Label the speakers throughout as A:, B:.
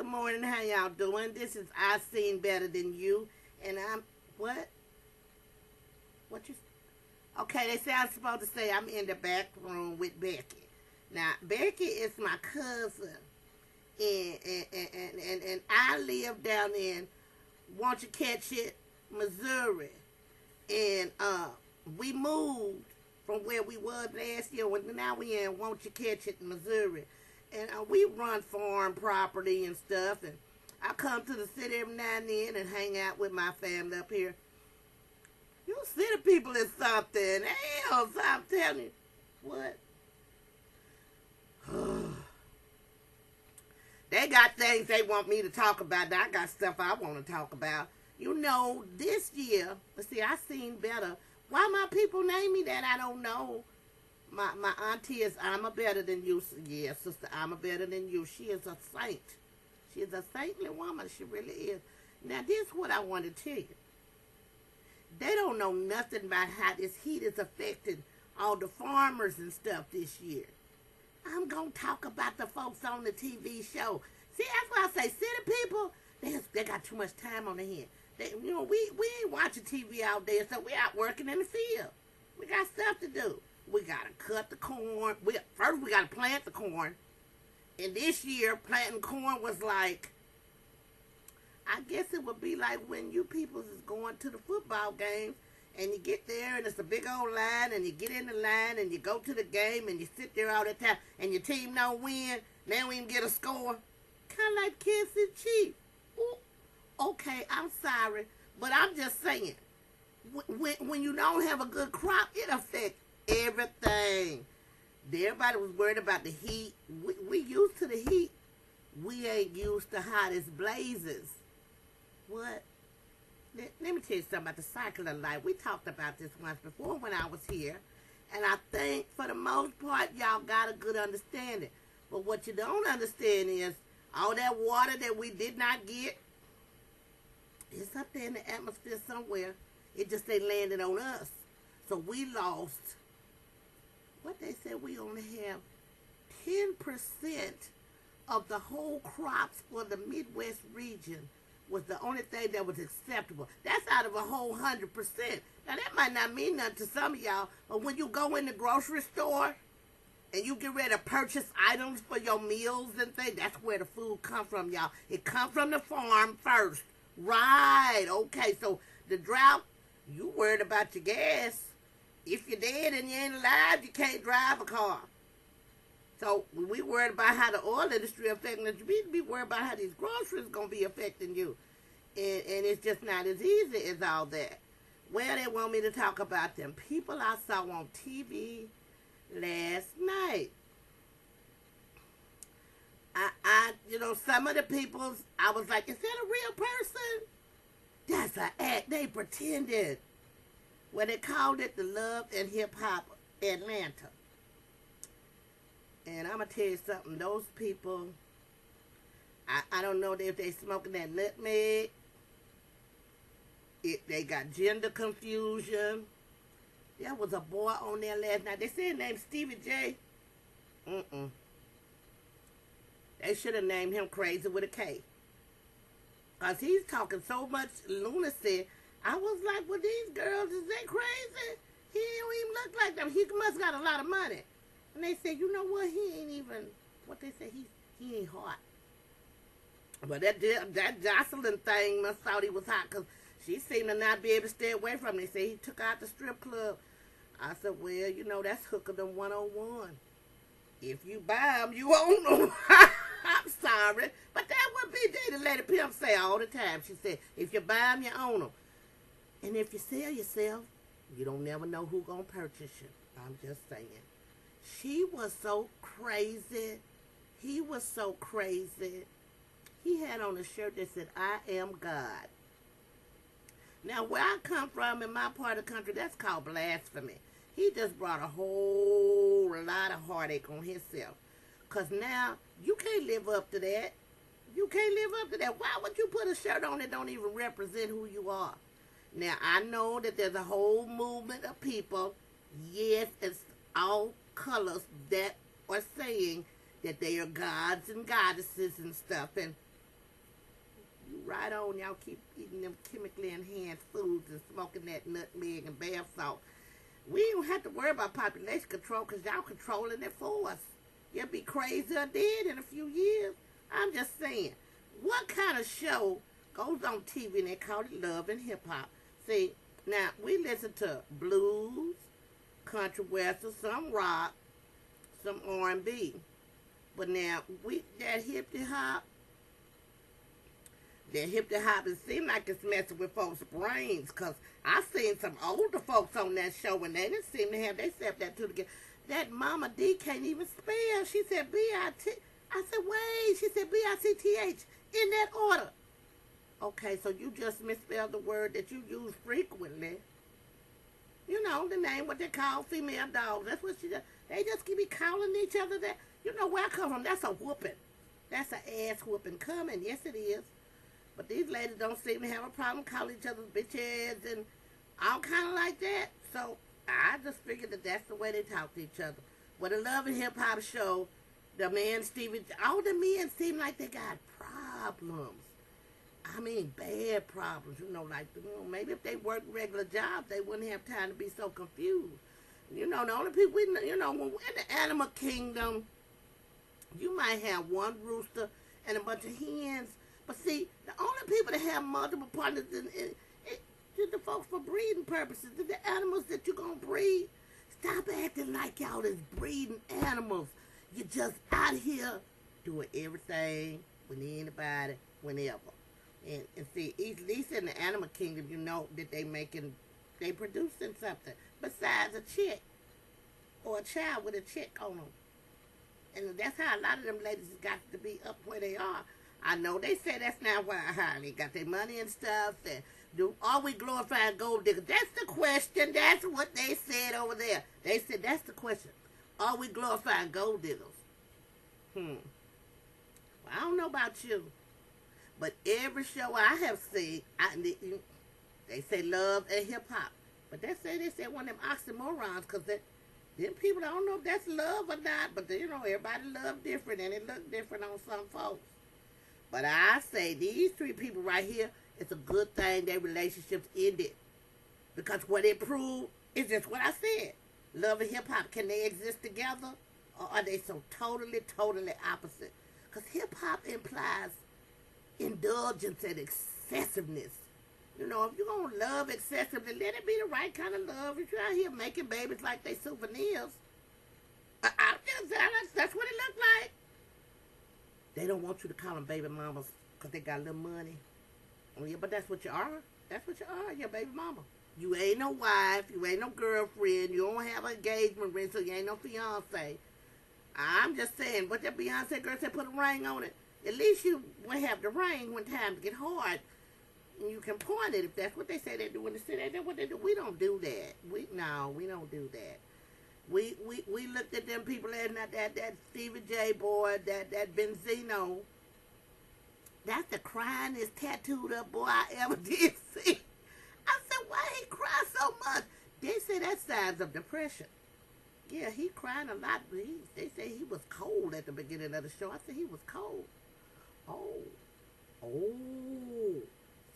A: Good morning. How y'all doing? This is Iseen Bettathanu, and I'm what? What you? Okay, they say I'm supposed to say I'm in the back room with Becky. Now, Becky is my cousin, and I live down in Want You Catch It, Missouri, and we moved from where we was last year. Now we in Want You Catch It, Missouri. And we run farm property and stuff. And I come to the city every now and then and hang out with my family up here. You city people is something. Hell, I'm telling you. What? They got things they want me to talk about. I got stuff I want to talk about. You know, this year, let's see, I seen better. Why my people name me that, I don't know. My auntie is, I'm a better than you. Yeah, sister, I'm a better than you. She is a saint. She is a saintly woman. She really is. Now, this is what I want to tell you. They don't know nothing about how this heat is affecting all the farmers and stuff this year. I'm going to talk about the folks on the TV show. See, that's why I say city people, they got too much time on their hands. We ain't watching TV out there, so we out working in the field. We got stuff to do. We got to cut the corn. First, we got to plant the corn. And this year, planting corn was like, I guess it would be like when you people is going to the football games and you get there and it's a big old line and you get in the line and you go to the game and you sit there all the time and your team don't win. They don't even get a score. Kind of like Kansas City Chiefs. Ooh, okay, I'm sorry, but I'm just saying, when you don't have a good crop, it affects everything. Everybody was worried about the heat. We used to the heat. We ain't used to hottest blazes. What? Let me tell you something about the cycle of life. We talked about this once before when I was here. And I think for the most part, y'all got a good understanding. But what you don't understand is all that water that we did not get, it's up there in the atmosphere somewhere. It just ain't landed on us. So we lost, what they said, we only have 10% of the whole crops for the Midwest region was the only thing that was acceptable. That's out of a whole 100%. Now, that might not mean nothing to some of y'all, but when you go in the grocery store and you get ready to purchase items for your meals and things, that's where the food come from, y'all. It come from the farm first. Right, okay, so the drought, you worried about your gas. If you're dead and you ain't alive, you can't drive a car. So we worried about how the oil industry affecting us. We be worried about how these groceries going to be affecting you. And it's just not as easy as all that. Well, they want me to talk about them people I saw on TV last night. Some of the people, I was like, is that a real person? That's an act. They pretended. Well, they called it the Love and Hip Hop Atlanta. And I'm going to tell you something. Those people, I don't know if they smoking that nutmeg. They got gender confusion. There was a boy on there last night. They said his name Stevie J. They should have named him Crazy with a K. Because he's talking so much lunacy. I was like, well, these girls, is they crazy? He don't even look like them. He must got a lot of money. And they said, you know what? He ain't even, what they say, he ain't hot. But that Jocelyn thing must thought he was hot because she seemed to not be able to stay away from him. They said he took her out the strip club. I said, well, that's hookerdom 101. If you buy them, you own them. I'm sorry. But that would be the Lady Pimp say all the time. She said, if you buy them, you own them. And if you sell yourself, you don't never know who gonna purchase you. I'm just saying. She was so crazy. He was so crazy. He had on a shirt that said, I am God. Now, where I come from in my part of the country, that's called blasphemy. He just brought a whole lot of heartache on himself. Because now, you can't live up to that. You can't live up to that. Why would you put a shirt on that don't even represent who you are? Now, I know that there's a whole movement of people, yes, it's all colors, that are saying that they are gods and goddesses and stuff. And You right on. Y'all keep eating them chemically enhanced foods and smoking that nutmeg and bath salt. We don't have to worry about population control because y'all controlling it for us. You'll be crazy or dead in a few years. I'm just saying, what kind of show goes on TV and they call it Love and Hip Hop? See, now we listen to blues, country western, some rock, some R&B. But now that hip hop, it seems like it's messing with folks' brains. Cause I seen some older folks on that show and they didn't seem to have themselves that two together. That Mama D can't even spell. She said B-I-T. I said, wait. She said B-I-C-T-H in that order. Okay, so you just misspelled the word that you use frequently. You know, the name, what they call female dogs. That's what she does. They just keep calling each other that. You know where I come from. That's a whooping. That's an ass whooping coming. Yes, it is. But these ladies don't seem to have a problem calling each other bitches and all kind of like that. So I just figured that that's the way they talk to each other. With a Love and Hip Hop show, the man Stevie, all the men seem like they got problems. I mean, bad problems. You know, like, maybe if they worked regular jobs, they wouldn't have time to be so confused. You know, the only people when we're in the animal kingdom, you might have one rooster and a bunch of hens. But see, the only people that have multiple partners is the folks for breeding purposes. The animals that you're going to breed. Stop acting like y'all is breeding animals. You're just out here doing everything with anybody, whenever. And see, at least in the animal kingdom, you know that they producing something besides a chick or a child with a chick on them. And that's how a lot of them ladies got to be up where they are. I know they say that's not why they got their money and stuff. And are we glorifying gold diggers? That's the question. That's what they said over there. They said that's the question. Are we glorifying gold diggers? Well, I don't know about you. But every show I have seen, they say love and hip hop. But they said one of them oxymorons, because them people, I don't know if that's love or not, but everybody love different, and it look different on some folks. But I say these three people right here, it's a good thing their relationships ended. Because what it proved is just what I said. Love and hip hop, can they exist together? Or are they so totally, totally opposite? Because hip hop implies indulgence and excessiveness. If you're going to love excessively, let it be the right kind of love. If you're out here making babies like they souvenirs, that's what it look like. They don't want you to call them baby mamas because they got a little money. Oh, yeah, but that's what you are. That's what you are, your baby mama. You ain't no wife. You ain't no girlfriend. You don't have an engagement ring, so you ain't no fiance. I'm just saying, what that Beyonce girl said, put a ring on it. At least you will have the ring when times get hard. And you can point it if that's what they say they do in the city. That's what they do. We don't do that. We don't do that. We looked at them people last night, that Stevie J boy, that Benzino. That's the cryingest tattooed up boy I ever did see. I said, why he cry so much? They say that's signs of depression. Yeah, he crying a lot. But they say he was cold at the beginning of the show. I said he was cold. Oh.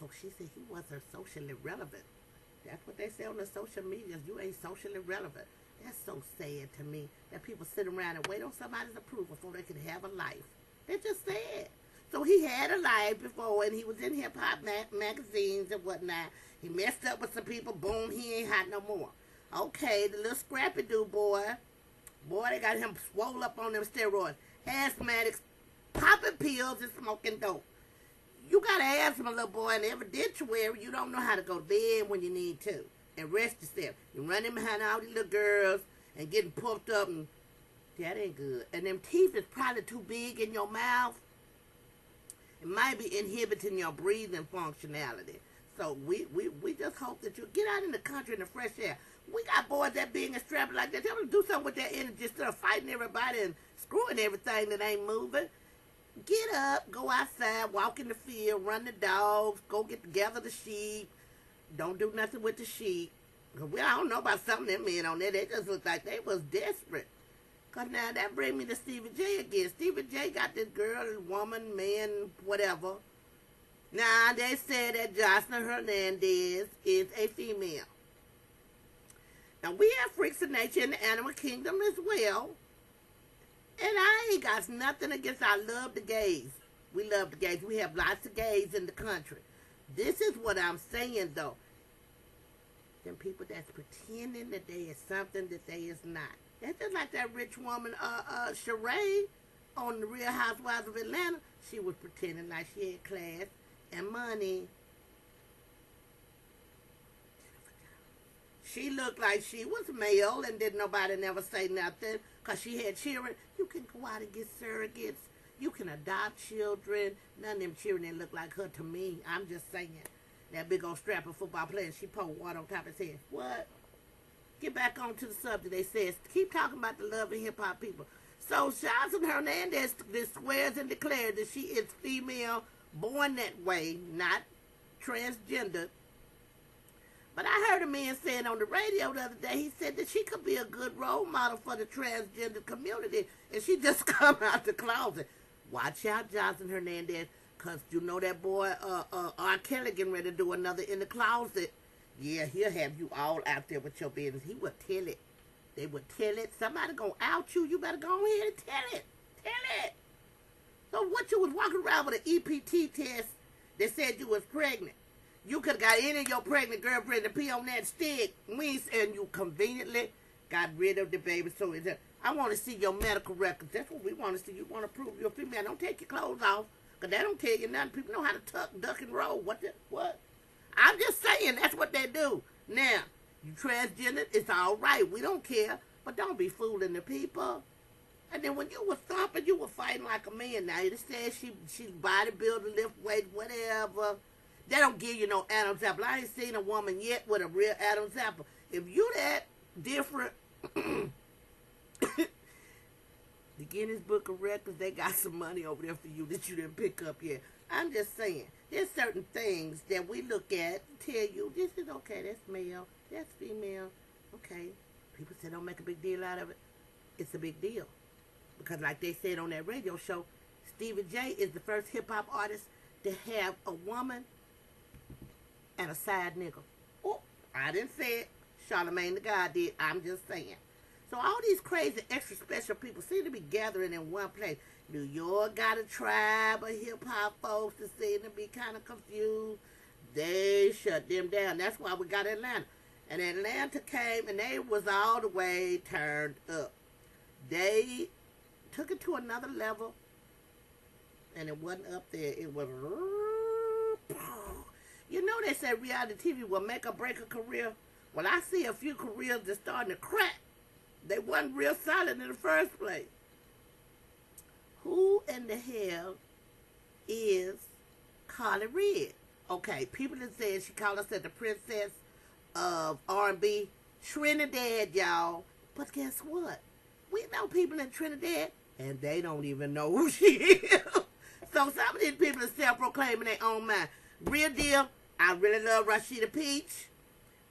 A: So she said he wasn't socially relevant. That's what they say on the social medias. You ain't socially relevant. That's so sad to me that people sit around and wait on somebody's approval before they can have a life. They're just sad. So he had a life before, and he was in hip-hop magazines and whatnot. He messed up with some people. Boom, he ain't hot no more. Okay, the little scrappy dude boy, they got him swole up on them steroids. Asthmatics, popping pills and smoking dope. You got asthma, little boy, and every obituary, you don't know how to go to bed when you need to. And rest yourself. You're running behind all these little girls and getting puffed up, and that ain't good. And them teeth is probably too big in your mouth. It might be inhibiting your breathing functionality. So we just hope that you get out in the country in the fresh air. We got boys that being strapped like that. Tell them to do something with their energy instead of fighting everybody and screwing everything that ain't moving. Get up, go outside, walk in the field, run the dogs, go gather the sheep. Don't do nothing with the sheep. I don't know about some of them men on there. They just look like they was desperate. Because now that brings me to Stevie J again. Stevie J got this girl, woman, man, whatever. Now, they said that Jocelyn Hernandez is a female. Now, we have freaks of nature in the animal kingdom as well. And I ain't got nothing against, I love the gays. We love the gays. We have lots of gays in the country. This is what I'm saying, though. Them people that's pretending that they is something that they is not. That's just like that rich woman, Sheree, on the Real Housewives of Atlanta. She was pretending like she had class and money. She looked like she was male and didn't nobody never say nothing because she had children. You can go out and get surrogates. You can adopt children. None of them children that look like her to me. I'm just saying. That big old strapping football player, she poured water on top of his head. What? Get back on to the subject. They said, keep talking about the love of hip-hop people. So, Jocelyn Hernandez swears and declares that she is female, born that way, not transgender. But I heard a man saying on the radio the other day, he said that she could be a good role model for the transgender community, and she just come out the closet. Watch out, Jocelyn Hernandez, because you know that boy, R. Kelly getting ready to do another In the Closet. Yeah, he'll have you all out there with your business. He would tell it. They would tell it. Somebody gonna out you. You better go ahead and tell it. Tell it. So what, you was walking around with an EPT test that said you was pregnant. You could have got any of your pregnant girlfriend to pee on that stick, and you conveniently got rid of the baby. So I want to see your medical records. That's what we want to see. You want to prove you're female. Don't take your clothes off, because that don't tell you nothing. People know how to tuck, duck, and roll. What? I'm just saying, that's what they do. Now, you transgender, it's all right. We don't care, but don't be fooling the people. And then when you were thumping, you were fighting like a man. Now, it says she's bodybuilder, lift weight, whatever. They don't give you no Adam's apple. I ain't seen a woman yet with a real Adam's apple. If you that different, the Guinness Book of Records, they got some money over there for you that you didn't pick up yet. I'm just saying, there's certain things that we look at, tell you, this is okay, that's male, that's female, okay. People say don't make a big deal out of it. It's a big deal. Because like they said on that radio show, Stevie J is the first hip-hop artist to have a woman and a side nigga. Oh, I didn't say it. Charlamagne the God did. I'm just saying. So all these crazy extra special people seem to be gathering in one place. New York got a tribe of hip-hop folks that seem to be kind of confused. They shut them down. That's why we got Atlanta. And Atlanta came and they was all the way turned up. They took it to another level. And it wasn't up there. It was... You know they said reality TV will make or break a career. Well, I see a few careers that's starting to crack. They wasn't real solid in the first place. Who in the hell is Carly Red? Okay, people that said she called herself the princess of R&B. Trinidad, y'all. But guess what? We know people in Trinidad, and they don't even know who she is. So some of these people are self-proclaiming their own mind. Real deal, I really love Rashida Peach.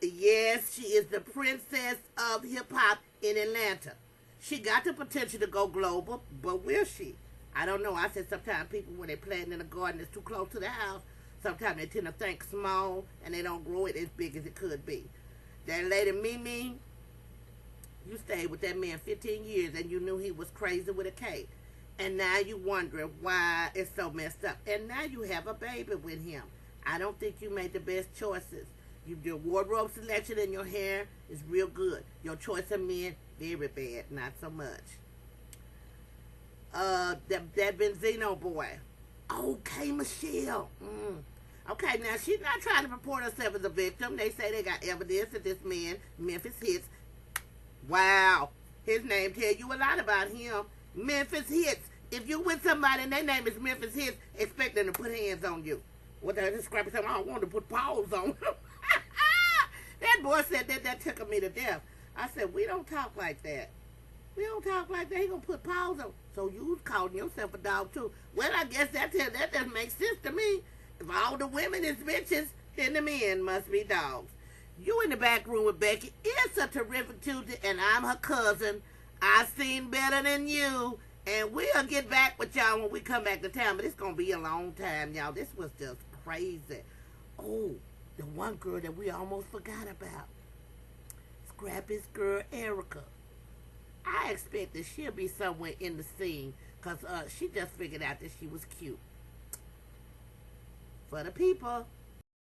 A: Yes, she is the princess of hip-hop in Atlanta. She got the potential to go global, but will she? I don't know. I said sometimes people, when they're planting in a garden that's too close to the house, sometimes they tend to think small, and they don't grow it as big as it could be. That lady Mimi, you stayed with that man 15 years, and you knew he was crazy with a K. And now you wondering why it's so messed up. And now you have a baby with him. I don't think you made the best choices. Your wardrobe selection and your hair is real good. Your choice of men, very bad. Not so much. That Benzino boy. Okay, Michelle. Okay, now she's not trying to report herself as a victim. They say they got evidence that this man, Memphis Hits. Wow. His name tell you a lot about him. Memphis Hits. If you with somebody and their name is Memphis Hits, expect them to put hands on you. What the hell is scrappy something? I don't want to put paws on him. That boy said that took me to death. I said, we don't talk like that. We don't talk like that. He gonna put paws on. So you calling yourself a dog too. Well, I guess that doesn't make sense to me. If all the women is bitches, then the men must be dogs. You in the back room with Becky. It's a terrific Tuesday, and I'm her cousin. Iseen Bettathanu, and we'll get back with y'all when we come back to town. But it's gonna be a long time, y'all. This was just crazy. Oh, the one girl that we almost forgot about. Scrappy's girl, Erica. I expect that she'll be somewhere in the scene because she just figured out that she was cute. For the people.